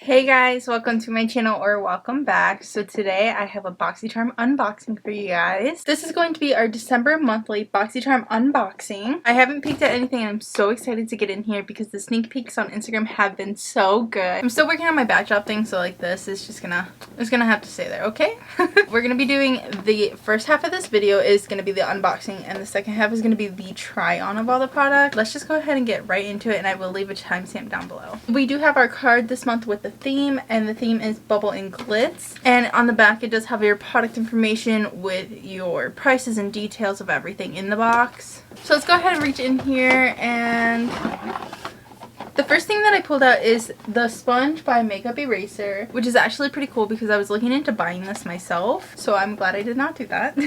Hey guys, welcome to my channel or welcome back. So today I have a BoxyCharm unboxing for you guys. This is going to be our December monthly BoxyCharm unboxing. I haven't peeked at anything and I'm so excited to get in here because the sneak peeks on Instagram have been so good. I'm still working on my backdrop thing, so like this is just gonna have to stay there, okay? We're gonna be doing the first half of this video is gonna be the unboxing and the second half is gonna be the try on of all the product. Let's just go ahead and get right into it and I will leave a timestamp down below. We do have our card this month with the theme, and the theme is bubble and glitz, and on the back it does have your product information with your prices and details of everything in the box. So let's go ahead and reach in here, and the first thing that I pulled out is the Sponge by Makeup Eraser, which is actually pretty cool because I was looking into buying this myself, so I'm glad I did not do that.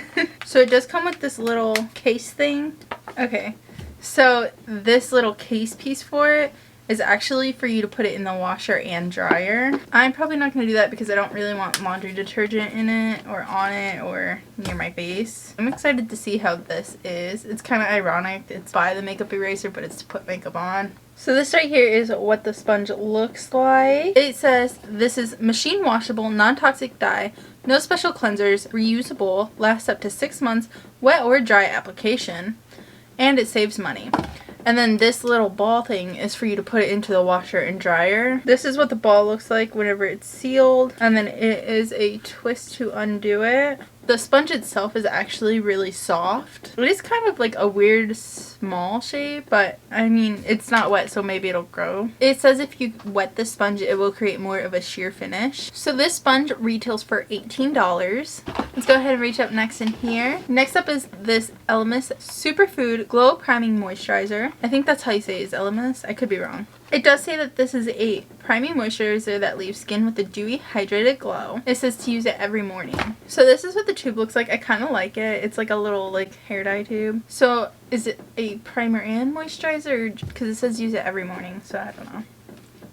So it does come with this little case thing. Okay, so this little case piece for it is actually for you to put it in the washer and dryer. I'm probably not going to do that because I don't really want laundry detergent in it or on it or near my face. I'm excited to see how this is. It's kind of ironic. It's by the Makeup Eraser, but it's to put makeup on. So this right here is what the sponge looks like. It says this is machine washable, non-toxic dye, no special cleansers, reusable, lasts up to 6 months, wet or dry application, and it saves money. And then this little ball thing is for you to put it into the washer and dryer. This is what the ball looks like whenever it's sealed. And then it is a twist to undo it. The sponge itself is actually really soft. It is kind of like a weird small shape, but I mean, it's not wet, so maybe it'll grow. It says if you wet the sponge, it will create more of a sheer finish. So this sponge retails for $18. Let's go ahead and reach up next in here. Next up is this Elemis Superfood Glow Priming Moisturizer. I think that's how you say it, is Elemis? I could be wrong. It does say that this is a priming moisturizer that leaves skin with a dewy, hydrated glow. It says to use it every morning. So this is what the tube looks like. I kind of like it. It's like a little like hair dye tube. So is it a primer and moisturizer? Because it says use it every morning, so I don't know.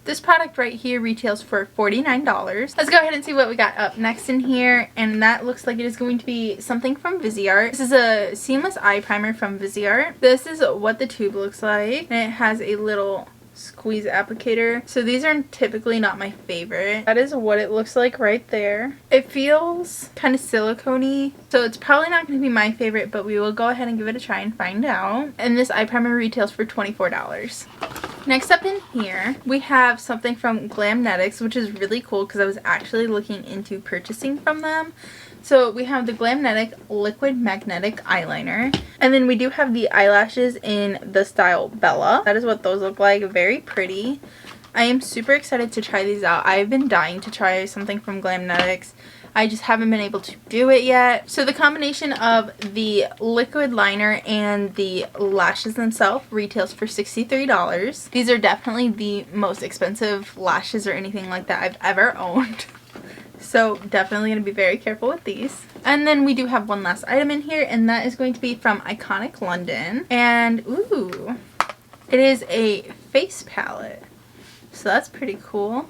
This product right here retails for $49. Let's go ahead and see what we got up next in here, and that looks like it is going to be something from Viseart. This is a seamless eye primer from Viseart. This is what the tube looks like, and it has a little squeeze applicator. So these are typically not my favorite. That is what it looks like right there. It feels kind of silicone-y, so it's probably not going to be my favorite, but we will go ahead and give it a try and find out. And this eye primer retails for $24. Next up in here, we have something from Glamnetics, which is really cool because I was actually looking into purchasing from them. So we have the Glamnetic Liquid Magnetic Eyeliner. And then we do have the eyelashes in the style Bella. That is what those look like. Very pretty. I am super excited to try these out. I've been dying to try something from Glamnetics. I just haven't been able to do it yet. So the combination of the liquid liner and the lashes themselves retails for $63. These are definitely the most expensive lashes or anything like that I've ever owned. So definitely going to be very careful with these. And then we do have one last item in here, and that is going to be from Iconic London. And ooh, it is a face palette. So that's pretty cool.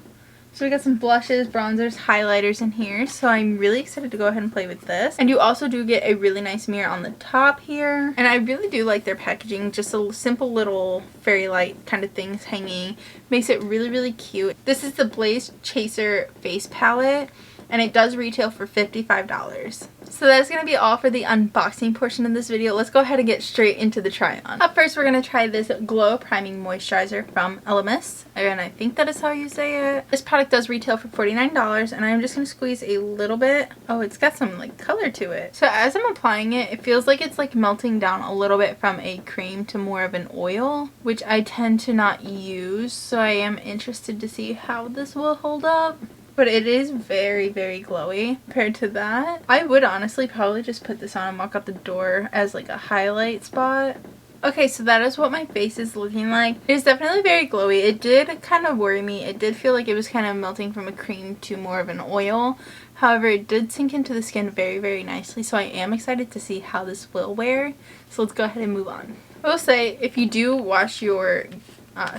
So we got some blushes, bronzers, highlighters in here. So I'm really excited to go ahead and play with this. And you also do get a really nice mirror on the top here. And I really do like their packaging. Just a simple little fairy light kind of things hanging. Makes it really, really cute. This is the Blaze Chaser face palette, and it does retail for $55. So that's going to be all for the unboxing portion of this video. Let's go ahead and get straight into the try on. Up first, we're going to try this Glow Priming Moisturizer from Elemis. And I think that is how you say it. This product does retail for $49, and I'm just going to squeeze a little bit. Oh, it's got some like color to it. So as I'm applying it, it feels like it's like melting down a little bit from a cream to more of an oil, which I tend to not use. So I am interested to see how this will hold up. But it is very, very glowy compared to that. I would honestly probably just put this on and walk out the door as like a highlight spot. Okay, so that is what my face is looking like. It is definitely very glowy. It did kind of worry me. It did feel like it was kind of melting from a cream to more of an oil. However, it did sink into the skin very, very nicely. So I am excited to see how this will wear. So let's go ahead and move on. I will say, if you do wash your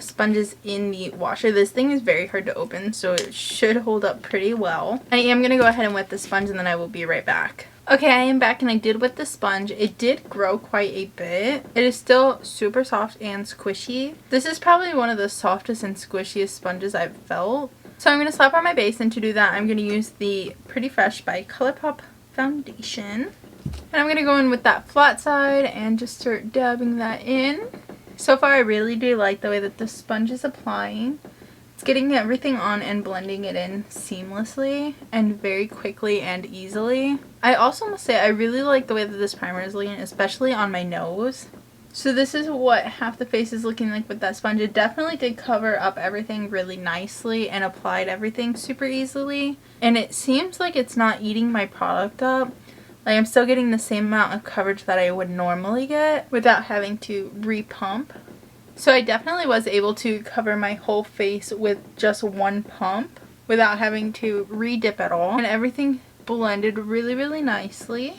sponges in the washer, this thing is very hard to open, so it should hold up pretty well. I am going to go ahead and wet the sponge, and then I will be right back. Okay, I am back, and I did wet the sponge. It did grow quite a bit. It is still super soft and squishy. This is probably one of the softest and squishiest sponges I've felt. So I'm going to slap on my base, and to do that I'm going to use the Pretty Fresh by ColourPop foundation. And I'm going to go in with that flat side and just start dabbing that in. So far I really do like the way that the sponge is applying. It's getting everything on and blending it in seamlessly and very quickly and easily. I also must say I really like the way that this primer is looking, especially on my nose. So this is what half the face is looking like with that sponge. It definitely did cover up everything really nicely and applied everything super easily. And it seems like it's not eating my product up. Like, I'm still getting the same amount of coverage that I would normally get without having to repump. So I definitely was able to cover my whole face with just one pump without having to re-dip at all. And everything blended really, really nicely.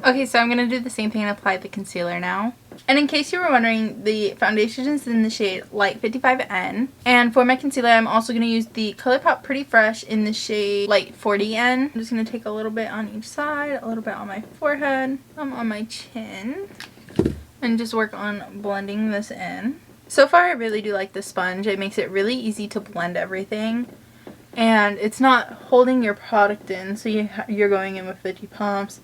Okay, so I'm going to do the same thing and apply the concealer now. And in case you were wondering, the foundation is in the shade Light 55N. And for my concealer, I'm also going to use the ColourPop Pretty Fresh in the shade Light 40N. I'm just going to take a little bit on each side, a little bit on my forehead, on my chin, and just work on blending this in. So far, I really do like this sponge. It makes it really easy to blend everything. And it's not holding your product in, so you're going in with 50 pumps.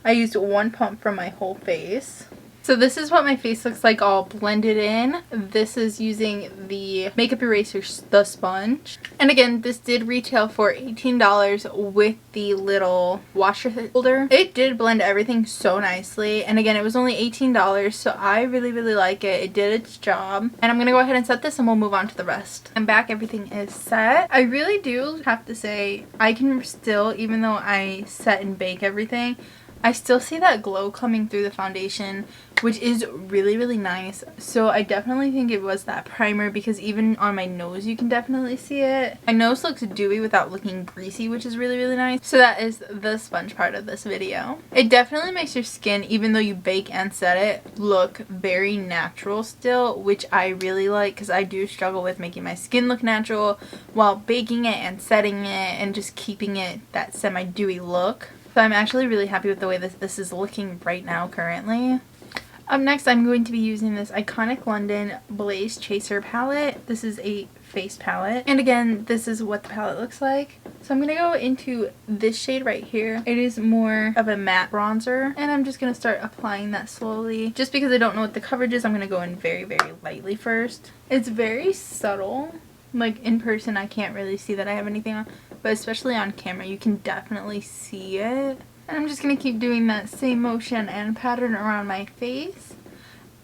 I used one pump for my whole face. So this is what my face looks like all blended in. This is using the Makeup Eraser, the sponge. And again, this did retail for $18 with the little washer holder. It did blend everything so nicely. And again, it was only $18, so I really, really like it. It did its job. And I'm going to go ahead and set this and we'll move on to the rest. I'm back. Everything is set. I really do have to say, I can still, even though I set and bake everything, I still see that glow coming through the foundation, which is really, really nice. So I definitely think it was that primer, because even on my nose you can definitely see it. My nose looks dewy without looking greasy, which is really, really nice. So that is the sponge part of this video. It definitely makes your skin, even though you bake and set it, look very natural still, which I really like, because I do struggle with making my skin look natural while baking it and setting it and just keeping it that semi-dewy look. So I'm actually really happy with the way that this is looking right now currently. Up next, I'm going to be using this Iconic London Blaze Chaser palette. This is a face palette. And again, this is what the palette looks like. So I'm going to go into this shade right here. It is more of a matte bronzer. And I'm just going to start applying that slowly. Just because I don't know what the coverage is, I'm going to go in very, very lightly first. It's very subtle. Like, in person, I can't really see that I have anything on. But especially on camera, you can definitely see it. And I'm just going to keep doing that same motion and pattern around my face.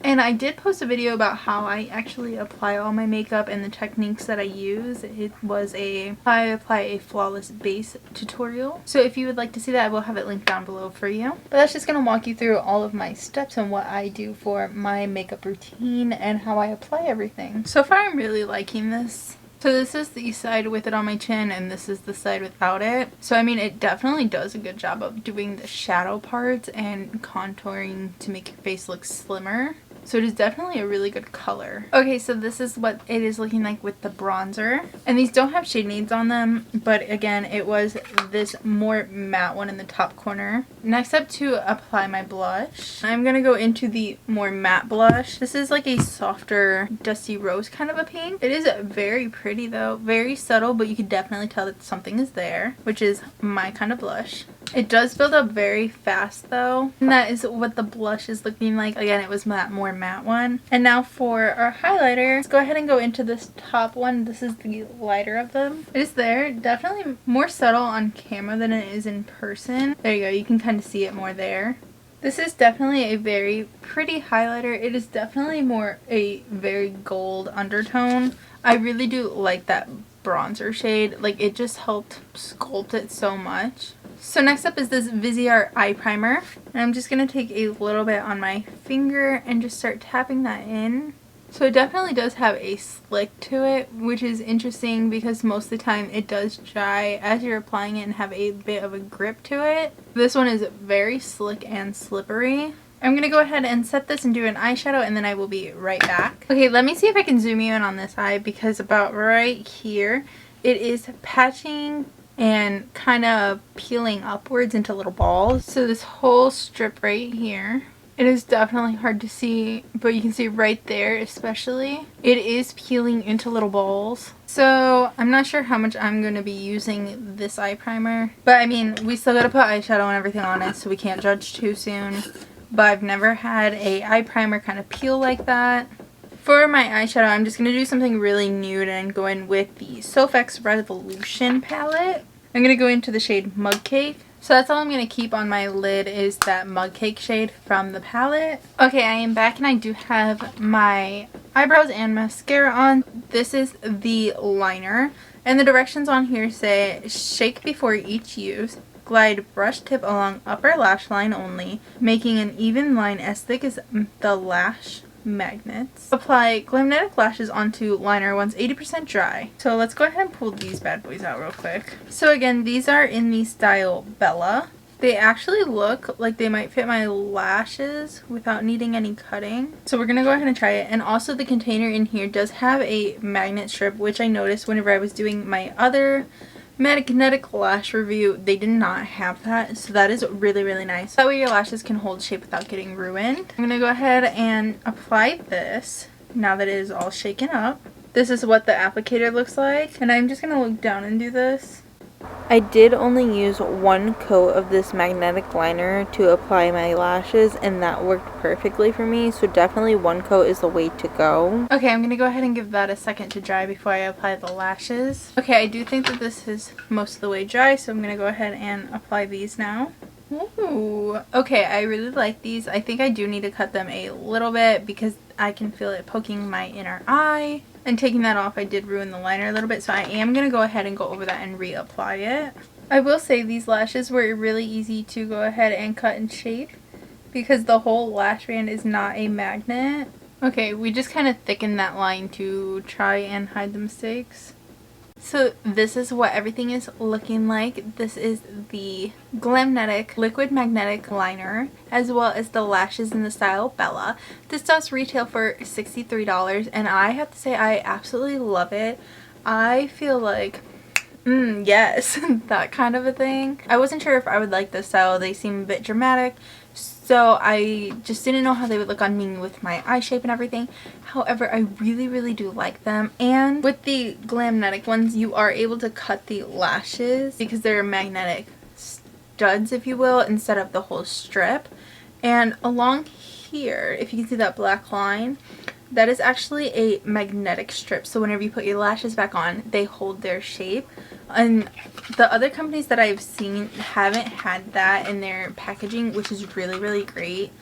And I did post a video about how I actually apply all my makeup and the techniques that I use. It was I apply a flawless base tutorial. So if you would like to see that, I will have it linked down below for you. But that's just going to walk you through all of my steps and what I do for my makeup routine and how I apply everything. So far, I'm really liking this. So this is the side with it on my chin, and this is the side without it. So I mean, it definitely does a good job of doing the shadow parts and contouring to make your face look slimmer. So it is definitely a really good color. Okay, so this is what it is looking like with the bronzer. And these don't have shade names on them, but again, it was this more matte one in the top corner. Next up, to apply my blush, I'm going to go into the more matte blush. This is like a softer dusty rose kind of a pink. It is very pretty though, very subtle, but you can definitely tell that something is there, which is my kind of blush. It does build up very fast though, and that is what the blush is looking like. Again, it was that more matte one. And now for our highlighter, let's go ahead and go into this top one. This is the lighter of them. It is there, definitely more subtle on camera than it is in person. There you go, you can kind of see it more there. This is definitely a very pretty highlighter. It is definitely more a very gold undertone. I really do like that bronzer shade. Like, it just helped sculpt it so much. So next up is this Viseart eye primer, and I'm just going to take a little bit on my finger and just start tapping that in. So it definitely does have a slick to it, which is interesting because most of the time it does dry as you're applying it and have a bit of a grip to it. This one is very slick and slippery. I'm going to go ahead and set this and do an eyeshadow, and then I will be right back. Okay, let me see if I can zoom you in on this eye, because about right here it is patching and kind of peeling upwards into little balls. So this whole strip right here It is definitely hard to see, but you can see right there especially. It is peeling into little balls. So I'm not sure how much I'm going to be using this eye primer. But I mean, we still got to put eyeshadow and everything on it, so we can't judge too soon. But I've never had a eye primer kind of peel like that. For my eyeshadow, I'm just going to do something really nude and go in with the Sofx Revolution palette. I'm going to go into the shade Mug Cake. So that's all I'm going to keep on my lid is that Mug Cake shade from the palette. Okay, I am back and I do have my eyebrows and mascara on. This is the liner. And the directions on here say, shake before each use. Glide brush tip along upper lash line only, making an even line as thick as the lash magnets. Apply Glamnetic lashes onto liner once 80% dry. So let's go ahead and pull these bad boys out real quick. So again, these are in the style Bella. They actually look like they might fit my lashes without needing any cutting. So we're gonna go ahead and try it. And also the container in here does have a magnet strip, which I noticed whenever I was doing my other magnetic lash review. They did not have that, so that is really, really nice. That way your lashes can hold shape without getting ruined. I'm gonna go ahead and apply this now that it is all shaken up. This is what the applicator looks like, and I'm just gonna look down and do this. I did only use one coat of this magnetic liner to apply my lashes, and that worked perfectly for me, so definitely one coat is the way to go. Okay, I'm going to go ahead and give that a second to dry before I apply the lashes. Okay, I do think that this is most of the way dry, so I'm going to go ahead and apply these now. Ooh, okay, I really like these. I think I do need to cut them a little bit because I can feel it poking my inner eye. And taking that off, I did ruin the liner a little bit, so I am going to go ahead and go over that and reapply it. I will say these lashes were really easy to go ahead and cut and shape because the whole lash band is not a magnet. Okay, we just kind of thickened that line to try and hide the mistakes. So this is what everything is looking like. This is the Glamnetic Liquid Magnetic Liner, as well as the lashes in the style Bella. This does retail for $63, and I have to say I absolutely love it. I feel like, yes, that kind of a thing. I wasn't sure if I would like this style. They seem a bit dramatic. So I just didn't know how they would look on me with my eye shape and everything. However, I really, really do like them. And with the Glamnetic ones, you are able to cut the lashes because they're magnetic studs, if you will, instead of the whole strip. And along here, if you can see that black line, that is actually a magnetic strip. So whenever you put your lashes back on, they hold their shape. And the other companies that I've seen haven't had that in their packaging, which is really, really great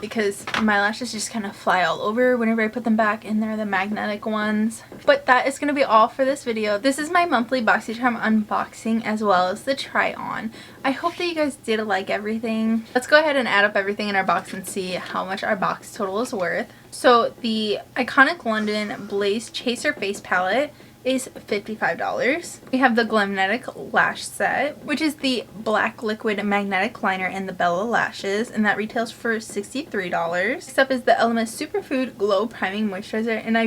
because my lashes just kind of fly all over whenever I put them back, and they're the magnetic ones. But that is going to be all for this video. This is my monthly BoxyCharm unboxing as well as the try on. I hope that you guys did like everything. Let's go ahead and add up everything in our box and see how much our box total is worth. So the Iconic London Blaze Chaser Face Palette is $55. We have the Glamnetic Lash Set, which is the black liquid magnetic liner and the Bella lashes, and that retails for $63. Next up is the Element Superfood Glow Priming Moisturizer, and I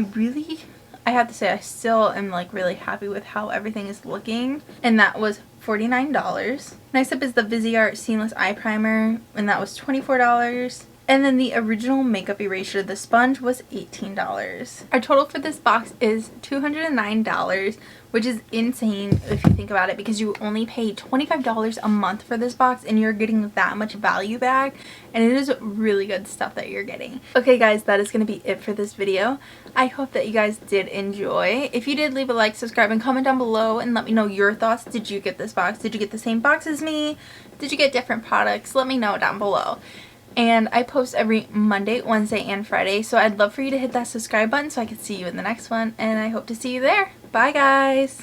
have to say I still am like really happy with how everything is looking, and that was $49. Next up is the Viseart Seamless Eye Primer, and that was $24. And then the original makeup erasure, the sponge, was $18. Our total for this box is $209, which is insane if you think about it, because you only pay $25 a month for this box and you're getting that much value back, and it is really good stuff that you're getting. Okay guys, that is going to be it for this video. I hope that you guys did enjoy. If you did, leave a like, subscribe, and comment down below and let me know your thoughts. Did you get this box? Did you get the same box as me? Did you get different products? Let me know down below. And I post every Monday, Wednesday, and Friday, so I'd love for you to hit that subscribe button so I can see you in the next one, and I hope to see you there. Bye guys!